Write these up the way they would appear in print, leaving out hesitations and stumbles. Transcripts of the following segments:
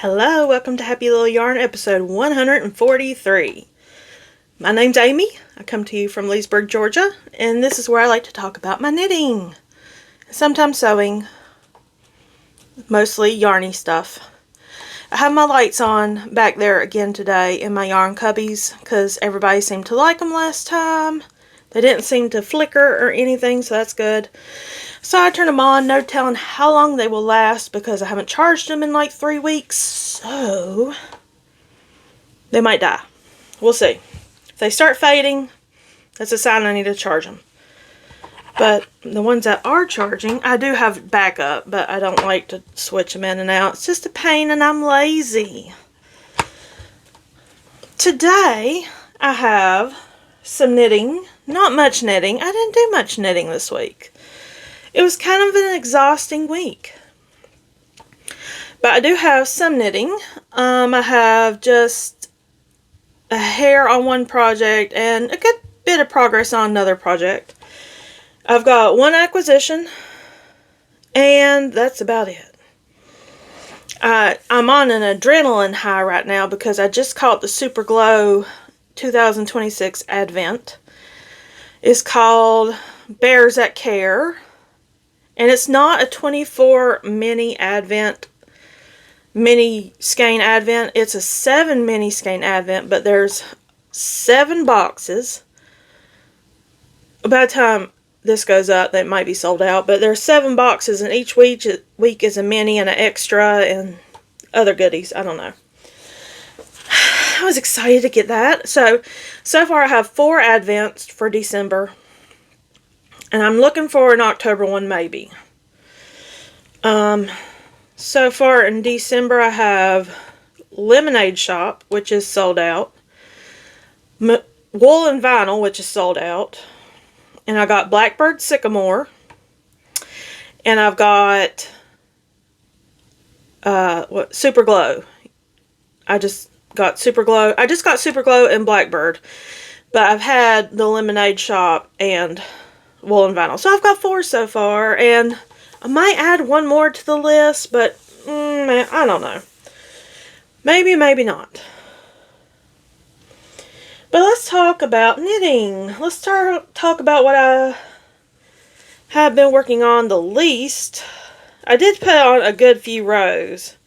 Hello, welcome to Happy Little Yarn episode 143. My name's Amy. I come to you from Leesburg, Georgia, and this is where I like to talk about my knitting. Sometimes sewing, mostly yarny stuff. I have my lights on back there again today in my yarn cubbies because everybody seemed to like them last time. They didn't seem to flicker or anything, so that's good. So I turn them on, no telling how long they will last because I haven't charged them in like 3 weeks, so they might die. We'll see. If they start fading, that's a sign I need to charge them. But the ones that are charging, I do have backup, but I don't like to switch them in and out. It's just a pain and I'm lazy. Today, I have some knitting. Not much knitting. I didn't do much knitting this week. It was kind of an exhausting week. But I do have some knitting. I have just a hair on one project and a good bit of progress on another project. I've got one acquisition and that's about it. I'm on an adrenaline high right now because I just caught the SuperGlo 2026 Advent. It's called Bears That Care. And it's not a 24 mini skein advent. It's a 7 mini skein advent, but there's 7 boxes. By the time this goes up, they might be sold out, but there's 7 boxes, and each week is a mini and an extra and other goodies. I don't know. I was excited to get that. So far I have 4 advents for December. And I'm looking for an October one maybe. So far in December I have Lemonade Shop, which is sold out. Wool and Vinyl, which is sold out. And I got Blackbird Sycamore. And I've got SuperGlo. I just got SuperGlo and Blackbird. But I've had the Lemonade Shop and Wool and Vinyl. So I've got 4 so far, and I might add one more to the list, but I don't know. Maybe, maybe not. But let's talk about knitting. Let's talk about what I have been working on the least. I did put on a good few rows,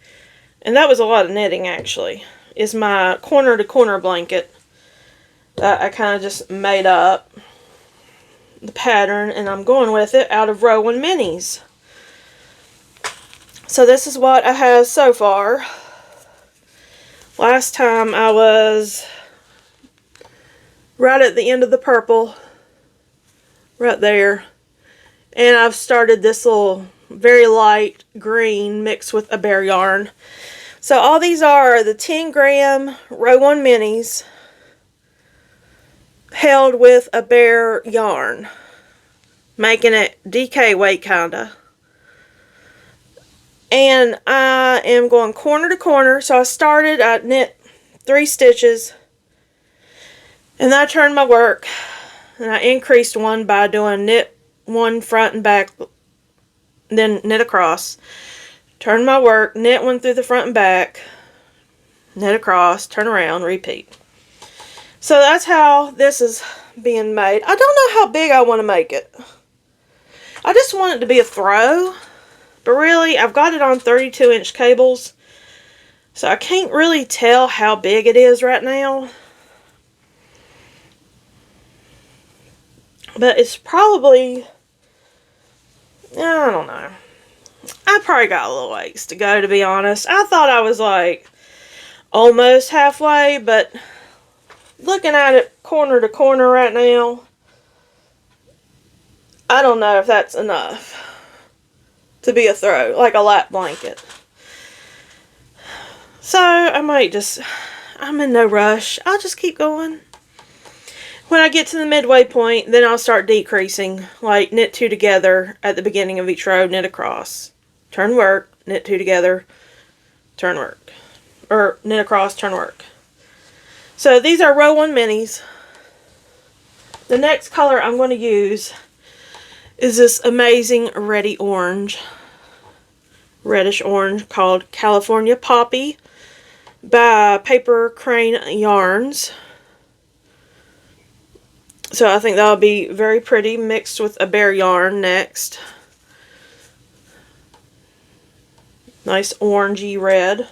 and that was a lot of knitting actually. It's my corner to corner blanket that I kind of just made up the pattern, and I'm going with it out of row 1 minis. So this is what I have so far. Last time I was right at the end of the purple, right there, and I've started this little very light green mixed with a bear yarn. So all these are the 10 gram row 1 minis held with a bear yarn, making it DK weight kinda. And I am going corner to corner. So I knit 3 stitches, and then I turned my work, and I increased one by doing knit 1 front and back, then knit across. Turn my work, knit 1 through the front and back, knit across, turn around, repeat. So that's how this is being made. I don't know how big I want to make it. I just want it to be a throw. But really, I've got it on 32-inch cables. So I can't really tell how big it is right now. But it's probably, I don't know. I probably got a little ways to go, to be honest. I thought I was like almost halfway, but looking at it corner to corner right now, I don't know if that's enough to be a throw, like a lap blanket. So I'm in no rush. I'll just keep going. When I get to the midway point, then I'll start decreasing, like knit 2 together at the beginning of each row, knit across, turn work, knit 2 together, turn work, or knit across, turn work. So these are row 1 minis. The next color I'm going to use is this amazing Ready Orange. reddish orange called California Poppy by Paper Crane Yarns. So I think that'll be very pretty mixed with a bear yarn next. Nice orangey red.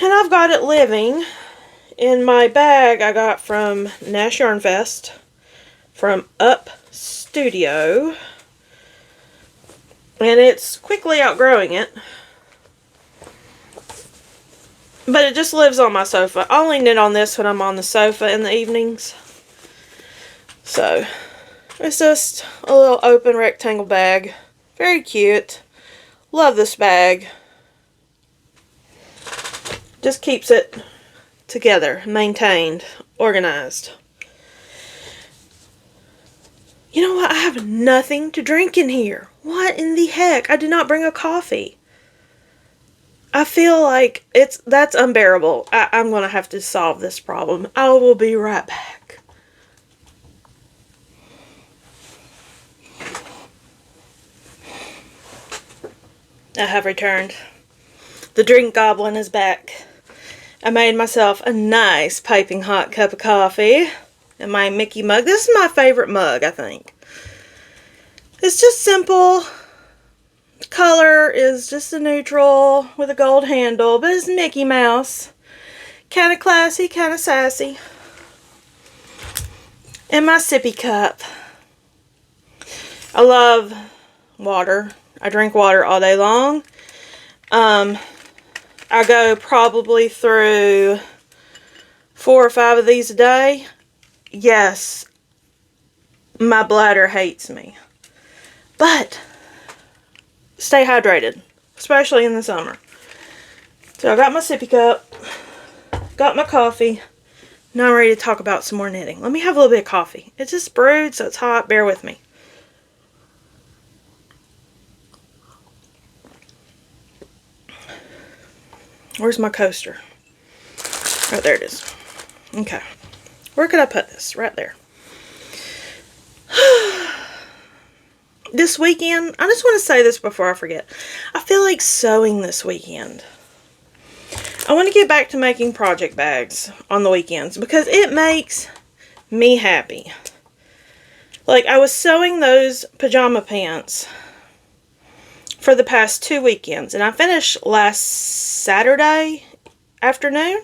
And I've got it living in my bag I got from Nash Yarn Fest from Up Studio. And it's quickly outgrowing it. But it just lives on my sofa. I only knit on this when I'm on the sofa in the evenings. So, it's just a little open rectangle bag. Very cute. Love this bag. Just keeps it together, maintained, organized. You know what? I have nothing to drink in here. What in the heck? I did not bring a coffee. I feel like that's unbearable. I'm going to have to solve this problem. I will be right back. I have returned. The drink goblin is back. I made myself a nice piping hot cup of coffee in my Mickey mug. This is my favorite mug, I think. It's just simple. The color is just a neutral with a gold handle, but it's Mickey Mouse. Kind of classy, kind of sassy. And my sippy cup. I love water. I drink water all day long. I go probably through 4 or 5 of these a day. Yes, my bladder hates me. But stay hydrated, especially in the summer. So I got my sippy cup, got my coffee. Now I'm ready to talk about some more knitting. Let me have a little bit of coffee. It's just brewed, so it's hot. Bear with me. Where's my coaster? Oh, there it is. Okay. Where could I put this? Right there. This weekend, I just want to say this before I forget. I feel like sewing this weekend. I want to get back to making project bags on the weekends because it makes me happy. Like, I was sewing those pajama pants for the past 2 weekends, and I finished last Saturday afternoon,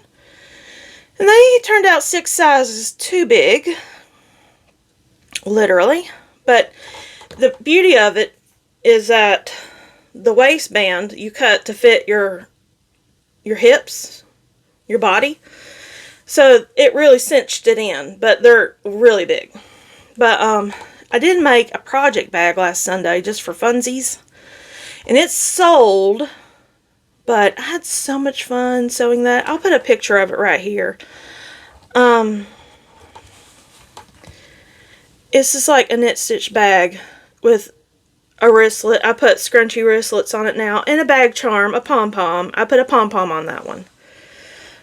and they turned out 6 sizes too big, literally. But the beauty of it is that the waistband you cut to fit your hips, your body, so it really cinched it in, but they're really big. But I did make a project bag last Sunday just for funsies. And it's sold, but I had so much fun sewing that. I'll put a picture of it right here. It's just like a knit stitch bag with a wristlet. I put scrunchy wristlets on it now, and a bag charm, a pom-pom. I put a pom-pom on that one.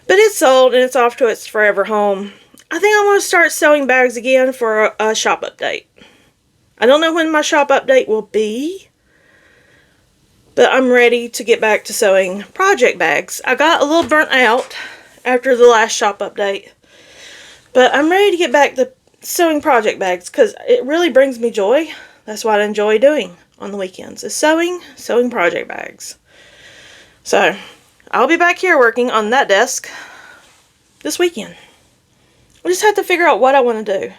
But it's sold, and it's off to its forever home. I think I want to start sewing bags again for a shop update. I don't know when my shop update will be, but I'm ready to get back to sewing project bags. I got a little burnt out after the last shop update, but I'm ready to get back to sewing project bags because it really brings me joy. That's what I enjoy doing on the weekends, is sewing project bags. So, I'll be back here working on that desk this weekend. I just have to figure out what I want to do.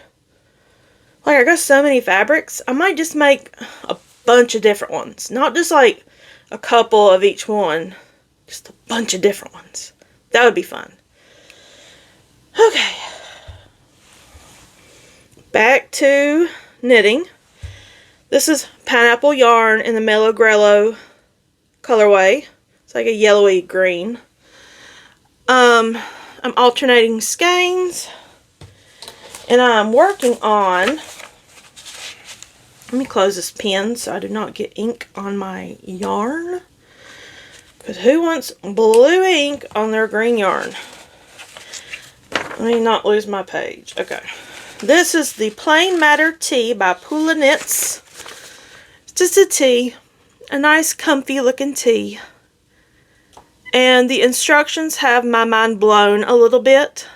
Like, I got so many fabrics, I might just make a bunch of different ones. Not just like a couple of each one. Just a bunch of different ones. That would be fun. Okay. Back to knitting. This is pineapple yarn in the Mellow Grellow colorway. It's like a yellowy green. I'm alternating skeins. And I'm working on... Let me close this pen so I do not get ink on my yarn. Because who wants blue ink on their green yarn? Let me not lose my page. Okay. This is the Plain Matter Tee by Poolaknits. It's just a tee. a nice comfy looking tee. And the instructions have my mind blown a little bit.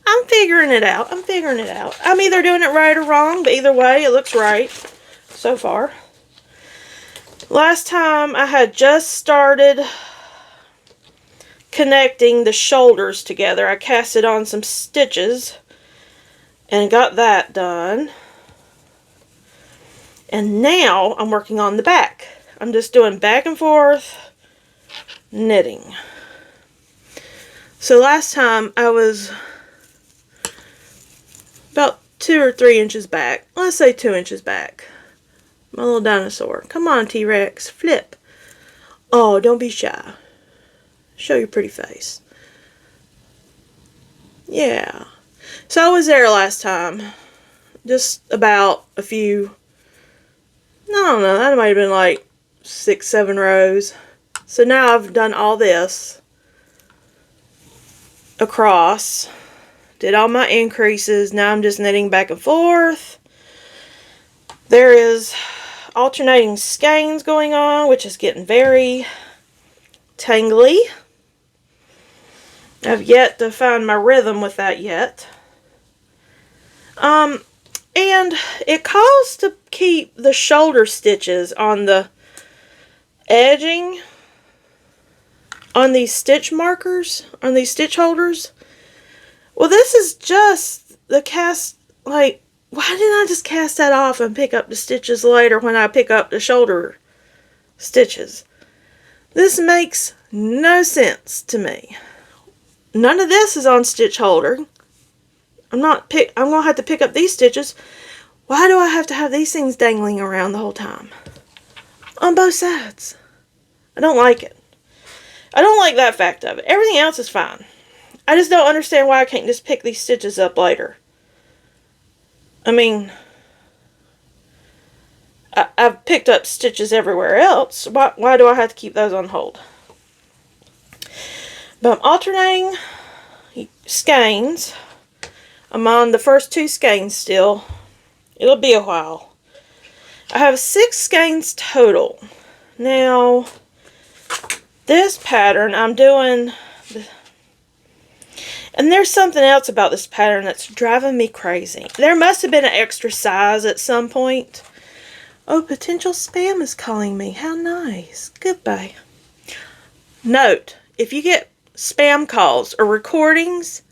I'm figuring it out. I'm either doing it right or wrong, but either way, it looks right so far. Last time I had just started connecting the shoulders together. I casted on some stitches and got that done. And now I'm working on the back. I'm just doing back and forth knitting. So last time I was about 2 or 3 inches back. Let's say 2 inches back. My little dinosaur. Come on, T-Rex. Flip. Oh, don't be shy. Show your pretty face. Yeah. So I was there last time. Just about a few. I don't know. That might have been like 6, 7 rows. So now I've done all this across. Did all my increases. Now I'm just knitting back and forth. There is alternating skeins going on, which is getting very tangly. I've yet to find my rhythm with that yet. And it calls to keep the shoulder stitches on the edging on these stitch markers, on these stitch holders. Well, this is just the cast, like, why didn't I just cast that off and pick up the stitches later when I pick up the shoulder stitches? This makes no sense to me. None of this is on stitch holder. I'm going to have to pick up these stitches. Why do I have to have these things dangling around the whole time? On both sides. I don't like it. I don't like that fact of it. Everything else is fine. I just don't understand why I can't just pick these stitches up later. I mean, I've picked up stitches everywhere else. Why do I have to keep those on hold? But I'm alternating skeins. I'm on the first 2 skeins still. It'll be a while. I have 6 skeins total. Now, this pattern I'm doing, and there's something else about this pattern that's driving me crazy. There must have been an extra size at some point. Oh, potential spam is calling me. How nice. Goodbye. Note, if you get spam calls or recordings,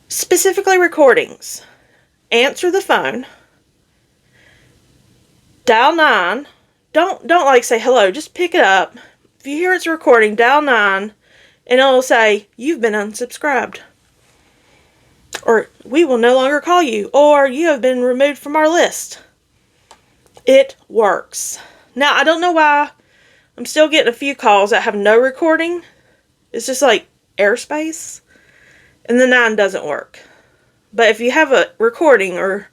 specifically recordings, answer the phone, dial 9. Don't like say hello, just pick it up. If you hear it's a recording, dial 9 and it'll say you've been unsubscribed, or we will no longer call you, or you have been removed from our list. It works. Now, I don't know why I'm still getting a few calls that have no recording. It's just like airspace. And the 9 doesn't work. But if you have a recording or,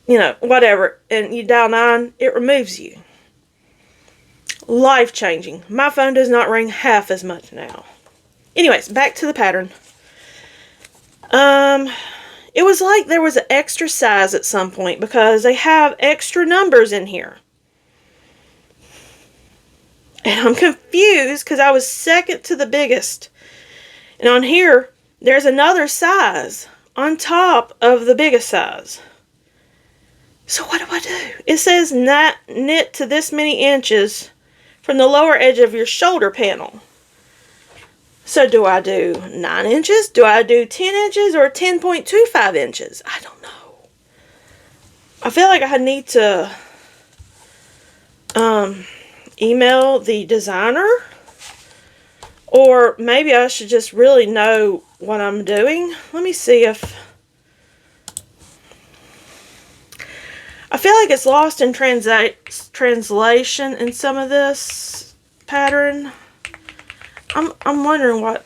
whatever, and you dial 9, it removes you. Life-changing. My phone does not ring half as much now. Anyways, back to the pattern. It was like there was an extra size at some point because they have extra numbers in here. And I'm confused because I was second to the biggest. And on here, there's another size on top of the biggest size. So what do I do? It says knit to this many inches from the lower edge of your shoulder panel. So do I do 9 inches? Do I do 10 inches or 10.25 inches? I don't know. I feel like I need to email the designer, or maybe I should just really know what I'm doing. Let me see if I feel like it's lost in translation in some of this pattern. I'm wondering what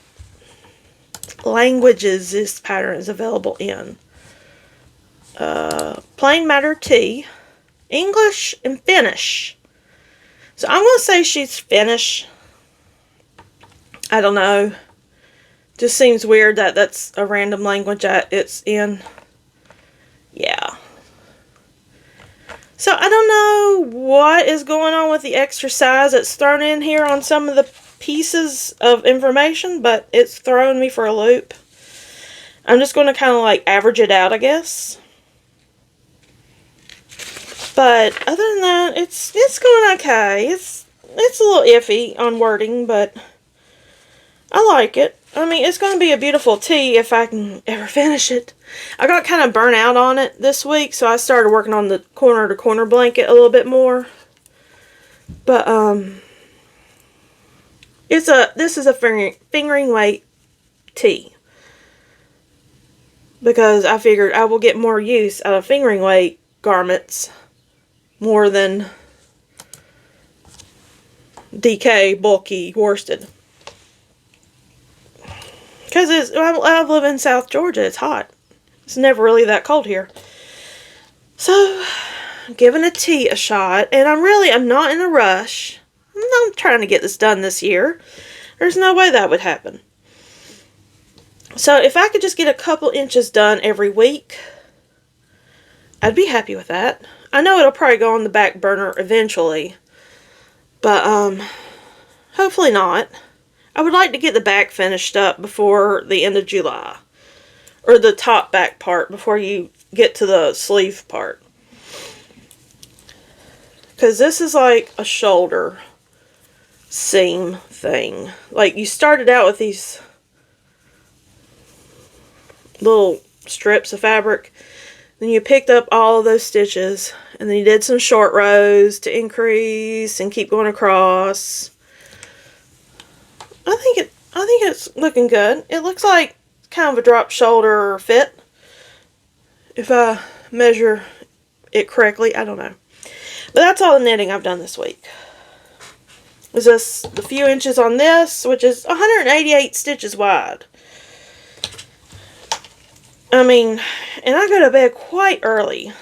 languages this pattern is available in. Plain Matter T, English, and Finnish. So I'm going to say she's Finnish. I don't know. Just seems weird that that's a random language that it's in. Yeah. So I don't know what is going on with the extra size that's thrown in here on some of the pieces of information, but it's throwing me for a loop. I'm just going to kind of like average it out, I guess. But other than that, it's going okay. It's a little iffy on wording, but I like it. I mean, it's going to be a beautiful tee if I can ever finish it. I got kind of burnt out on it this week, so I started working on the corner-to-corner blanket a little bit more. But, this is a fingering weight tee. Because I figured I will get more use out of fingering weight garments more than DK, bulky, worsted. Because I live in South Georgia. It's hot. It's never really that cold here. So, I'm giving a tee a shot. And I'm not in a rush. I'm not trying to get this done this year. There's no way that would happen. So, if I could just get a couple inches done every week, I'd be happy with that. I know it'll probably go on the back burner eventually. But, hopefully not. I would like to get the back finished up before the end of July. Or the top back part before you get to the sleeve part. Because this is like a shoulder seam thing. Like you started out with these little strips of fabric. Then you picked up all of those stitches. And then you did some short rows to increase and keep going across. I think it's looking good. It looks like kind of a drop shoulder fit. If I measure it correctly, I don't know. But that's all the knitting I've done this week. Is this the few inches on this, which is 188 stitches wide. I mean, and I go to bed quite early.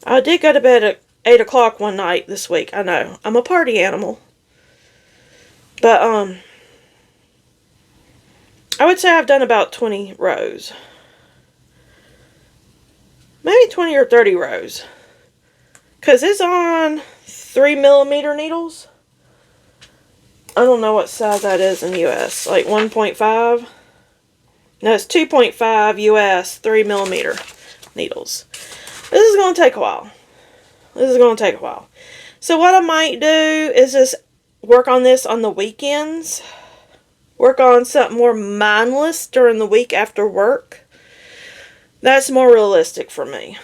I did go to bed at 8 o'clock one night this week. I know. I'm a party animal. But, I would say I've done about 20 rows. Maybe 20 or 30 rows. Because it's on 3mm needles. I don't know what size that is in US. Like 1.5? No, it's 2.5 US 3mm needles. This is going to take a while. So what I might do is just work on this on the weekends. Work on something more mindless during the week after work. That's more realistic for me.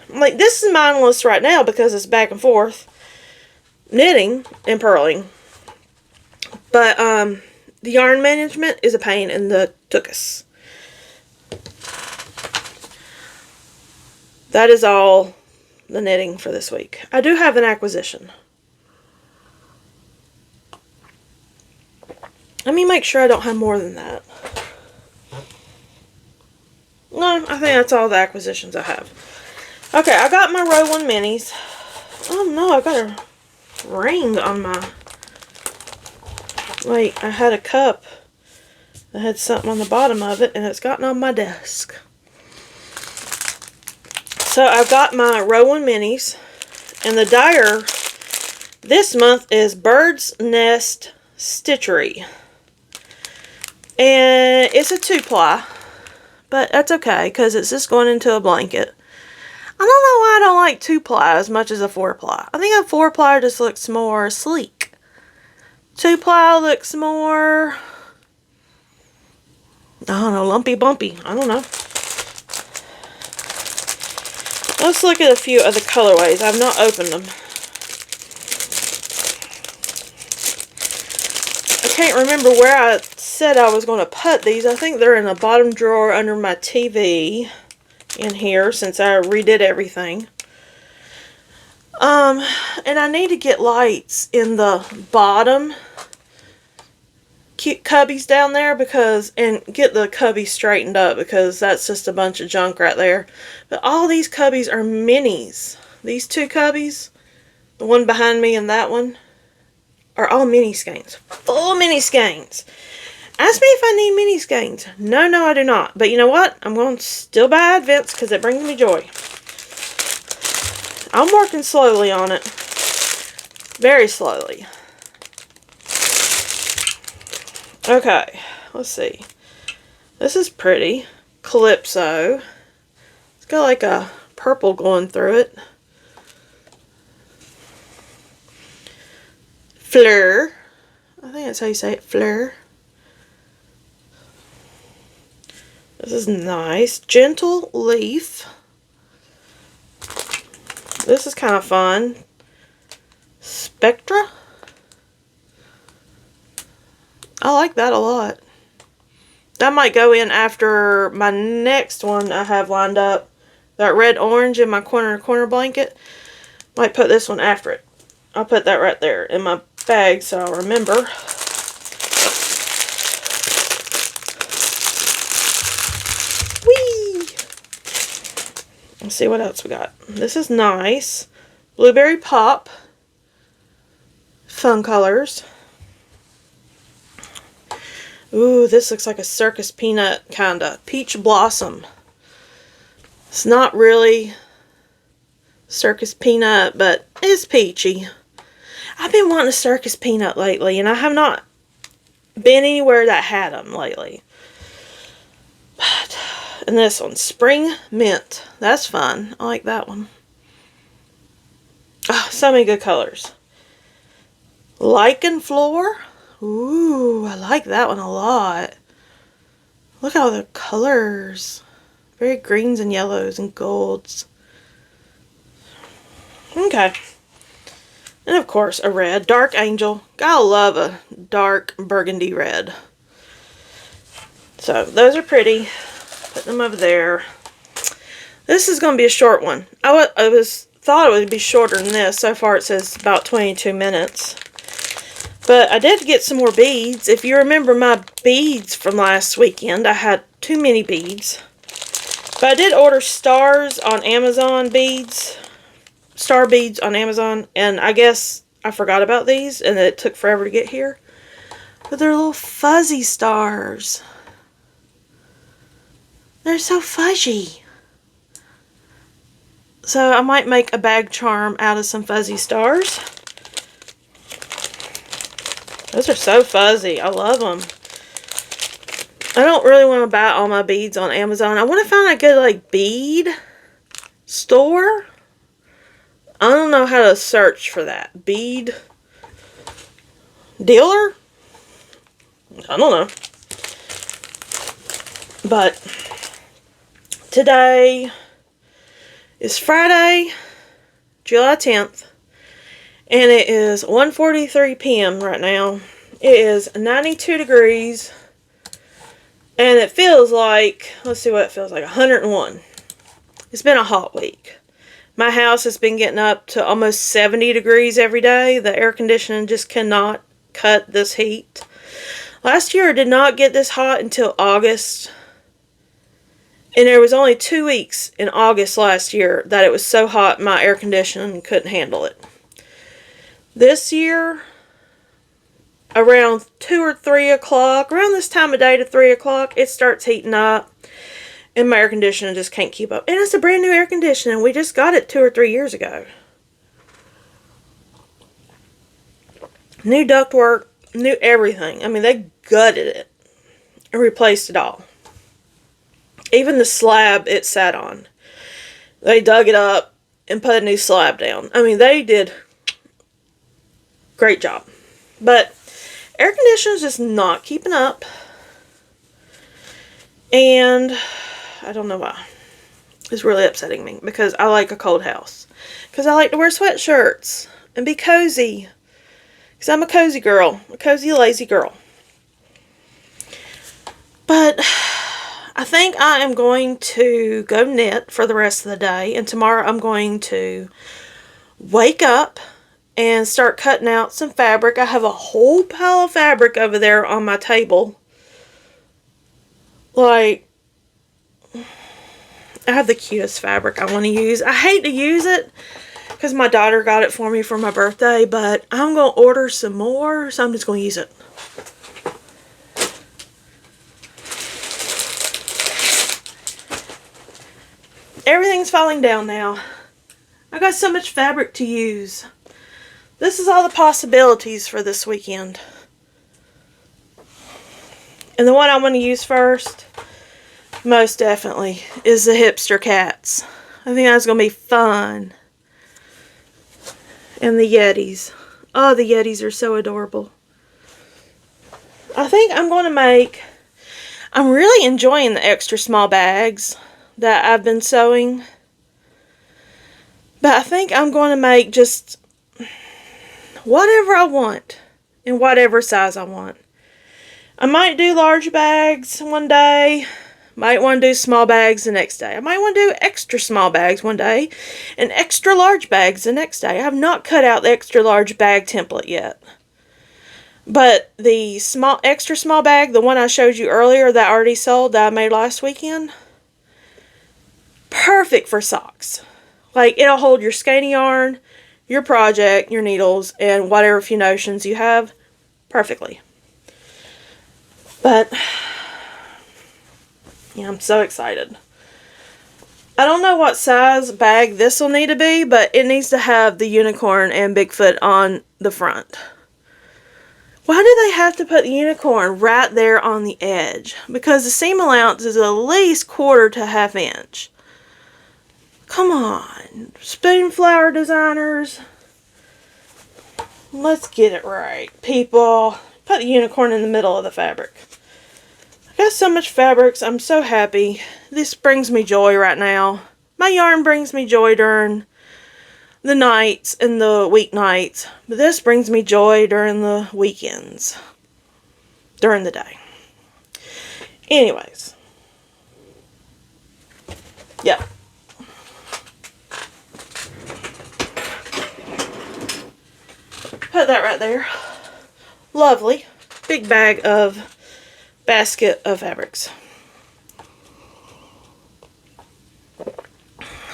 Like, this is mindless right now because it's back and forth knitting and purling. But, the yarn management is a pain in the tuchus. That is all the knitting for this week. I do have an acquisition. Let me make sure I don't have more than that. No, I think that's all the acquisitions I have. Okay, I got my row 1 minis. Oh no, I got a ring on my... Wait, I had a cup that had something on the bottom of it, and it's gotten on my desk. So I've got my row 1 minis, and the dyer this month is Bird's Nest Stitchery. And it's a 2-ply, but that's okay because it's just going into a blanket. I don't know why I don't like 2-ply as much as a 4-ply. I think a 4-ply just looks more sleek. 2-ply looks more, I don't know, lumpy bumpy. I don't know. Let's look at a few other colorways. I've not opened them. I can't remember where I said I was going to put these. I think they're in the bottom drawer under my TV in here since I redid everything. And I need to get lights in the bottom cute cubbies down there and get the cubbies straightened up because that's just a bunch of junk right there. But all these cubbies are minis. These 2 cubbies, the one behind me and that one, are all mini skeins. Full mini skeins. Ask me if I need mini skeins. No, I do not. But you know what? I'm going to still buy Advents because it brings me joy. I'm working slowly on it. Very slowly. Okay, let's see. This is pretty. Calypso. It's got like a purple going through it. Fleur. I think that's how you say it. Fleur. This is nice. Gentle Leaf. This is kind of fun. Spectra. I like that a lot. That might go in after my next one I have lined up. That red orange in my corner to corner blanket. Might put this one after it. I'll put that right there in my bag so I'll remember. Whee! Let's see what else we got. This is nice. Blueberry Pop. Fun colors. Ooh, this looks like a circus peanut kinda. Peach Blossom. It's not really circus peanut, but it's peachy. I've been wanting a circus peanut lately, and I have not been anywhere that had them lately. But, and this one, Spring Mint. That's fun. I like that one. Oh, so many good colors. Lichen Floor. Ooh, I like that one a lot. Look at all the colors. Very greens and yellows and golds. Okay. And of course, a red. Dark Angel. Gotta love a dark burgundy red. So, those are pretty. Put them over there. This is going to be a short one. I thought it would be shorter than this. So far it says about 22 minutes. But I did get some more beads. If you remember my beads from last weekend, I had too many beads. But I did order stars on Amazon beads. Star beads on Amazon. And I guess I forgot about these and it took forever to get here. But they're little fuzzy stars. They're so fuzzy. So I might make a bag charm out of some fuzzy stars. Those are so fuzzy. I love them. I don't really want to buy all my beads on Amazon. I want to find a good, like, bead store. I don't know how to search for that. Bead dealer? I don't know. But today is Friday, July 10th. And it is 1:43 p.m. right now. It is 92 degrees. And it feels like, let's see what it feels like, 101. It's been a hot week. My house has been getting up to almost 70 degrees every day. The air conditioning just cannot cut this heat. Last year it did not get this hot until August. And there was only 2 weeks in August last year that it was so hot my air conditioning couldn't handle it. This year, around 2 or 3 o'clock, around this time of day to 3 o'clock, it starts heating up. And my air conditioner just can't keep up. And it's a brand new air conditioner. We just got it 2 or 3 years ago. New ductwork, new everything. I mean, they gutted it and replaced it all. Even the slab it sat on. They dug it up and put a new slab down. I mean, they did great job. But air conditioner's just not keeping up. And I don't know why. It's really upsetting me because I like a cold house. Because I like to wear sweatshirts and be cozy. Because I'm a cozy girl. A cozy, lazy girl. But I think I am going to go knit for the rest of the day. And tomorrow I'm going to wake up and start cutting out some fabric. I have a whole pile of fabric over there on my table. Like, I have the cutest fabric I want to use. I hate to use it because my daughter got it for me for my birthday, but I'm going to order some more, so I'm just going to use it. Everything's falling down now. I got so much fabric to use. This is all the possibilities for this weekend. And the one I want to use first, most definitely, is the hipster cats. I think that's going to be fun. And the Yetis. Oh, the Yetis are so adorable. I think I'm going to make... I'm really enjoying the extra small bags that I've been sewing. But I think I'm going to make just whatever I want. In whatever size I want. I might do large bags one day. Might want to do small bags the next day. I might want to do extra small bags one day. And extra large bags the next day. I have not cut out the extra large bag template yet. But the extra small bag, the one I showed you earlier that I already sold, that I made last weekend. Perfect for socks. Like, it'll hold your skating yarn, your project, your needles, and whatever few notions you have perfectly. But, yeah, I'm so excited. I don't know what size bag this will need to be, but it needs to have the unicorn and Bigfoot on the front. Why do they have to put the unicorn right there on the edge? Because the seam allowance is at least 1/4 to 1/2 inch. Come on, spoonflower designers. Let's get it right, people. Put the unicorn in the middle of the fabric. I got so much fabrics. I'm so happy. This brings me joy right now. My yarn brings me joy during the nights and the weeknights. But this brings me joy during the weekends. During the day. Anyways. Yep. Put that right there. Lovely. Big basket of fabrics.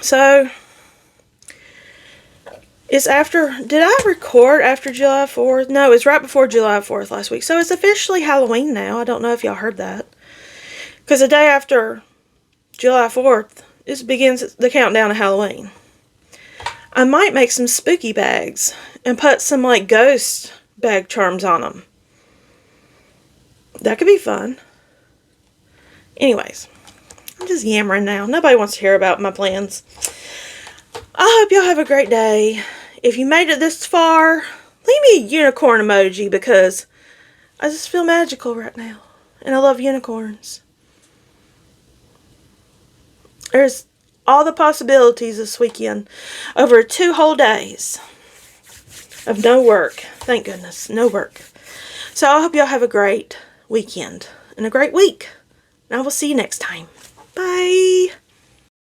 So, it's after, did I record after July 4th? No, it's right before July 4th last week. So it's officially Halloween now. I don't know if y'all heard that. Because the day after July 4th, this begins the countdown to Halloween. I might make some spooky bags and put some like ghost bag charms on them. That could be fun. Anyways, I'm just yammering now. Nobody wants to hear about my plans. I hope y'all have a great day. If you made it this far, leave me a unicorn emoji because I just feel magical right now. And I love unicorns. There's all the possibilities this weekend. Over 2 whole days of no work. Thank goodness. No work. So I hope y'all have a great weekend and a great week. And I will see you next time. Bye.